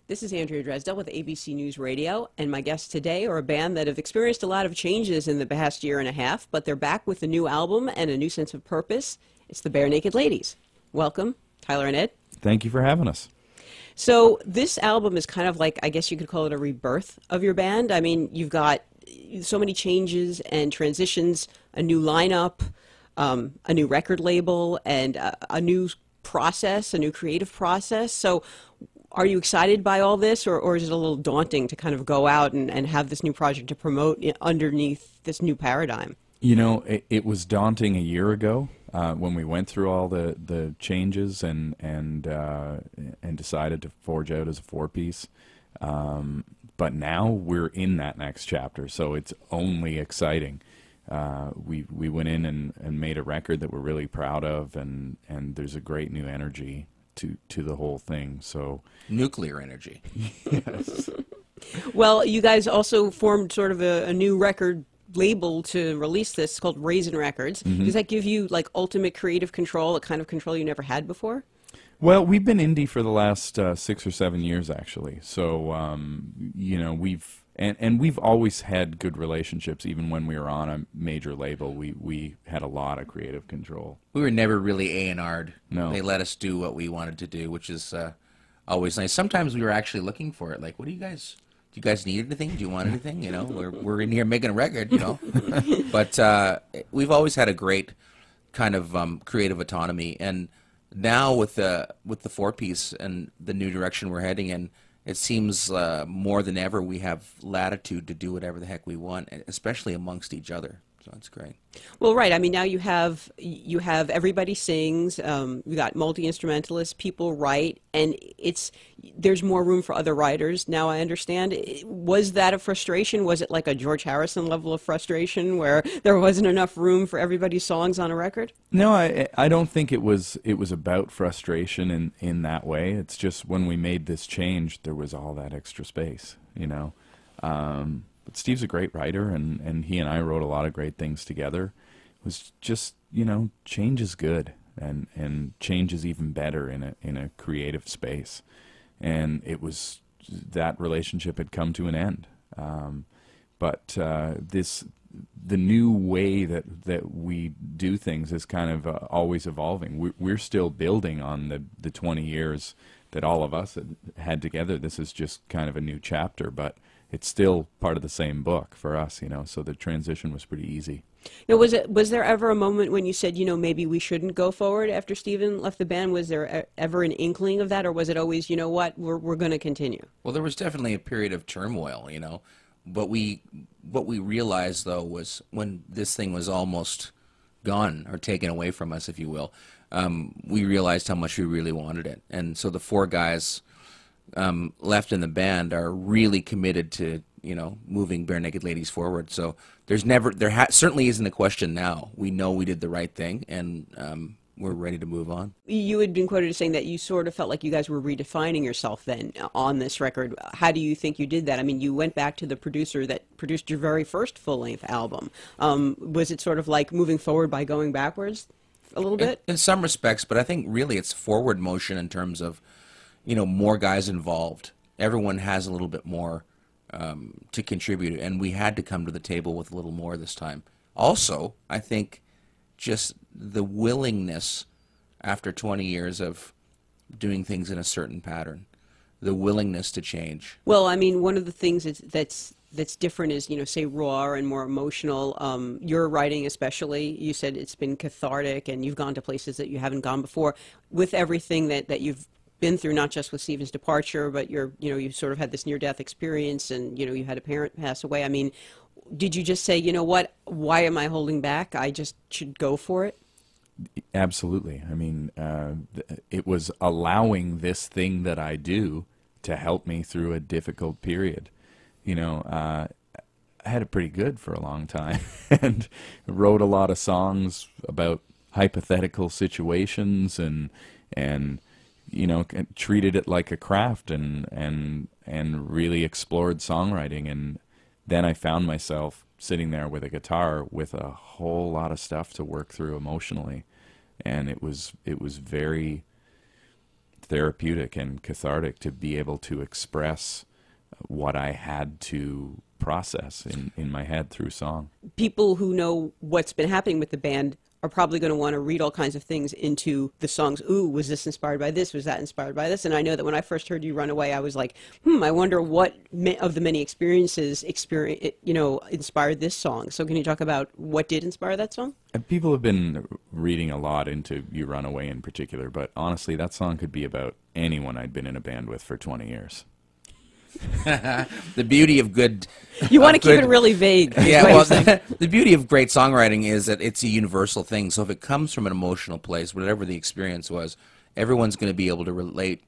This is Andrea Dresdale with ABC News Radio, and my guests today are a band that have experienced a lot of changes in the past year and a half, but they're back with a new album and a new sense of purpose. It's the Barenaked Ladies. Welcome, Tyler and Ed. Thank you for having us. So this album is kind of like, I guess you could call it a rebirth of your band. I mean, you've got so many changes and transitions, a new lineup, a new record label, and a new process, a new creative process. So are you excited by all this, or is it a little daunting to kind of go out and have this new project to promote underneath this new paradigm? You know, it was daunting a year ago when we went through all the changes and decided to forge out as a four-piece. But now we're in that next chapter, so it's only exciting. We went in and made a record that we're really proud of, and there's a great new energy to the whole thing. So nuclear energy. Yes. Well, you guys also formed sort of a new record label to release this called Raisin Records. Mm-hmm. Does that give you like ultimate creative control, a kind of control you never had before? Well, we've been indie for the last 6 or 7 years, actually. So, you know, we've always had good relationships. Even when we were on a major label, we had a lot of creative control. We were never really A&R'd. No. They let us do what we wanted to do, which is always nice. Sometimes we were actually looking for it. Like, what do you guys need anything? Do you want anything? You know, we're in here making a record, you know. But we've always had a great kind of creative autonomy. And now with the four-piece and the new direction we're heading in, it seems more than ever we have latitude to do whatever the heck we want, especially amongst each other. So that's great. Well, right. I mean, now you have everybody sings. You got multi-instrumentalists, people write, and there's more room for other writers. Now I understand. Was that a frustration? Was it like a George Harrison level of frustration where there wasn't enough room for everybody's songs on a record? No, I don't think it was about frustration in that way. It's just when we made this change, there was all that extra space, you know. But Steve's a great writer, and he and I wrote a lot of great things together. It was just, you know, change is good, and change is even better in a creative space. And it was, that relationship had come to an end. But the new way that we do things is kind of always evolving. We're still building on the 20 years that all of us had together. This is just kind of a new chapter, but it's still part of the same book for us, you know, so the transition was pretty easy. Now, was there ever a moment when you said, you know, maybe we shouldn't go forward after Steven left the band? Was there ever an inkling of that, or was it always, you know what, we're going to continue? Well, there was definitely a period of turmoil, you know, but what we realized, though, was when this thing was almost gone or taken away from us, if you will, we realized how much we really wanted it. And so the four guys left in the band are really committed to, you know, moving Barenaked Ladies forward. So there certainly isn't a question now. We know we did the right thing, and we're ready to move on. You had been quoted as saying that you sort of felt like you guys were redefining yourself then on this record. How do you think you did that? I mean, you went back to the producer that produced your very first full-length album. Was it sort of like moving forward by going backwards a little bit? In some respects, but I think really it's forward motion in terms of, you know, more guys involved. Everyone has a little bit more to contribute, and we had to come to the table with a little more this time. Also, I think just the willingness after 20 years of doing things in a certain pattern, the willingness to change. Well, I mean, one of the things that's different is, you know, say raw and more emotional. Your writing especially, you said it's been cathartic and you've gone to places that you haven't gone before. With everything that you've been through, not just with Steven's departure, but you sort of had this near-death experience, and, you know, you had a parent pass away. I mean, did you just say, you know what, why am I holding back? I just should go for it? Absolutely. I mean, it was allowing this thing that I do to help me through a difficult period. You know, I had it pretty good for a long time and wrote a lot of songs about hypothetical situations and you know, treated it like a craft and really explored songwriting. And then I found myself sitting there with a guitar with a whole lot of stuff to work through emotionally, and it was very therapeutic and cathartic to be able to express what I had to process in my head through song. People who know what's been happening with the band are probably going to want to read all kinds of things into the songs. Ooh, was this inspired by this? Was that inspired by this? And I know that when I first heard You Run Away, I was like, I wonder what of the many experiences, inspired this song. So can you talk about what did inspire that song? People have been reading a lot into You Run Away in particular, but honestly, that song could be about anyone I'd been in a band with for 20 years. The beauty of good... You want to keep it really vague. Yeah, well, the beauty of great songwriting is that it's a universal thing. So if it comes from an emotional place, whatever the experience was, everyone's going to be able to relate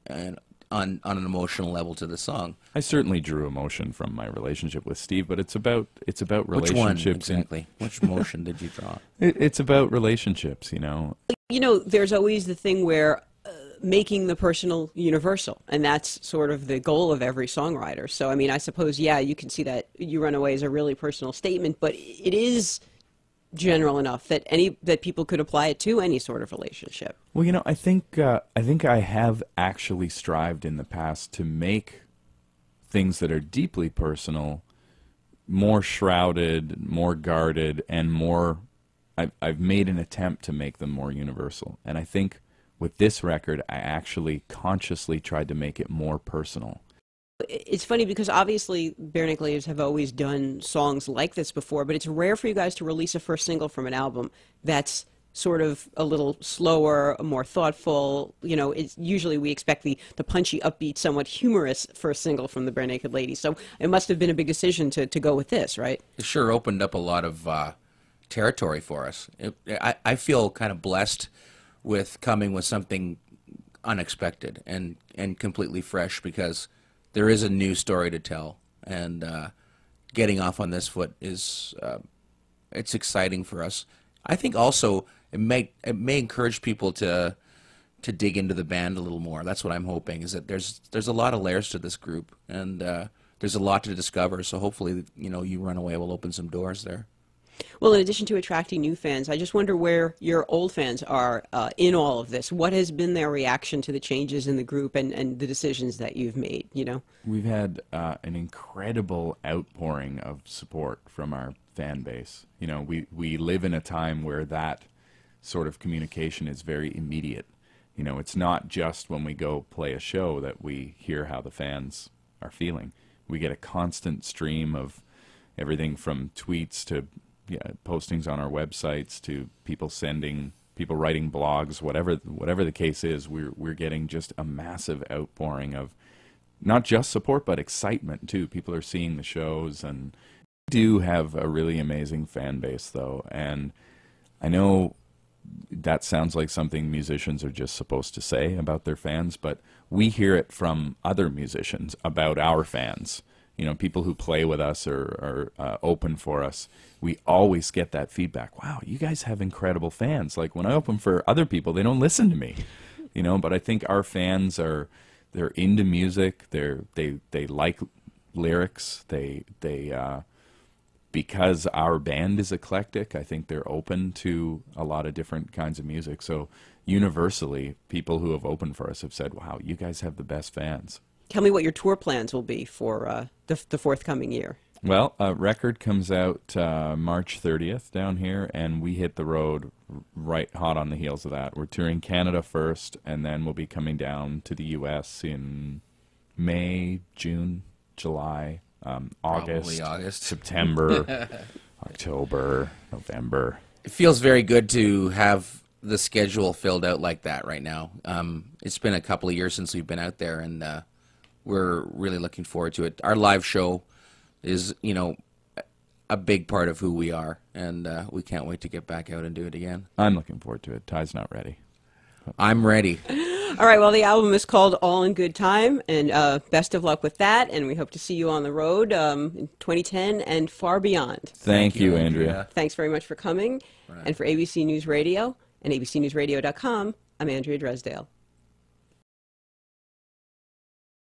on an emotional level to the song. I certainly drew emotion from my relationship with Steve, but it's about relationships. Which one exactly? Which emotion did you draw? It's about relationships, you know. You know, there's always the thing where making the personal universal, and that's sort of the goal of every songwriter. So, I mean, I suppose, yeah, you can see that You Run Away is a really personal statement, but it is general enough that people could apply it to any sort of relationship. Well, you know, I think I have actually strived in the past to make things that are deeply personal more shrouded, more guarded, and more. I've made an attempt to make them more universal, and I think with this record, I actually consciously tried to make it more personal. It's funny because obviously Barenaked Ladies have always done songs like this before, but it's rare for you guys to release a first single from an album that's sort of a little slower, more thoughtful. You know, it's usually we expect the punchy, upbeat, somewhat humorous first single from the Barenaked Ladies. So it must have been a big decision to go with this, right? It sure opened up a lot of territory for us. I feel kind of blessed with coming with something unexpected and completely fresh, because there is a new story to tell, and getting off on this foot is it's exciting for us. I think also it may encourage people to dig into the band a little more. That's what I'm hoping, is that there's a lot of layers to this group, and there's a lot to discover. So hopefully, you know, You Run Away will open some doors there. Well, in addition to attracting new fans, I just wonder where your old fans are in all of this. What has been their reaction to the changes in the group and the decisions that you've made, you know? We've had an incredible outpouring of support from our fan base. You know, we live in a time where that sort of communication is very immediate. You know, it's not just when we go play a show that we hear how the fans are feeling. We get a constant stream of everything from tweets to postings on our websites to people writing blogs, whatever the case is. We're getting just a massive outpouring of not just support but excitement too. People are seeing the shows, and we do have a really amazing fan base though, and I know that sounds like something musicians are just supposed to say about their fans, but we hear it from other musicians about our fans. You know, people who play with us or open for us, we always get that feedback. Wow, you guys have incredible fans. Like when I open for other people, they don't listen to me, you know. But I think our fans they're into music. They like lyrics. They because our band is eclectic, I think they're open to a lot of different kinds of music. So universally, people who have opened for us have said, "Wow, you guys have the best fans." Tell me what your tour plans will be for the forthcoming year. Well, a record comes out March 30th down here, and we hit the road right hot on the heels of that. We're touring Canada first, and then we'll be coming down to the U.S. in May, June, July, August, September, October, November. It feels very good to have the schedule filled out like that right now. It's been a couple of years since we've been out there, and we're really looking forward to it. Our live show is, you know, a big part of who we are, and we can't wait to get back out and do it again. I'm looking forward to it. Ty's not ready. I'm ready. All right, well, the album is called All in Good Time, and best of luck with that, and we hope to see you on the road in 2010 and far beyond. Thank you, Andrea. Thanks very much for coming, and for ABC News Radio and abcnewsradio.com, I'm Andrea Dresdale.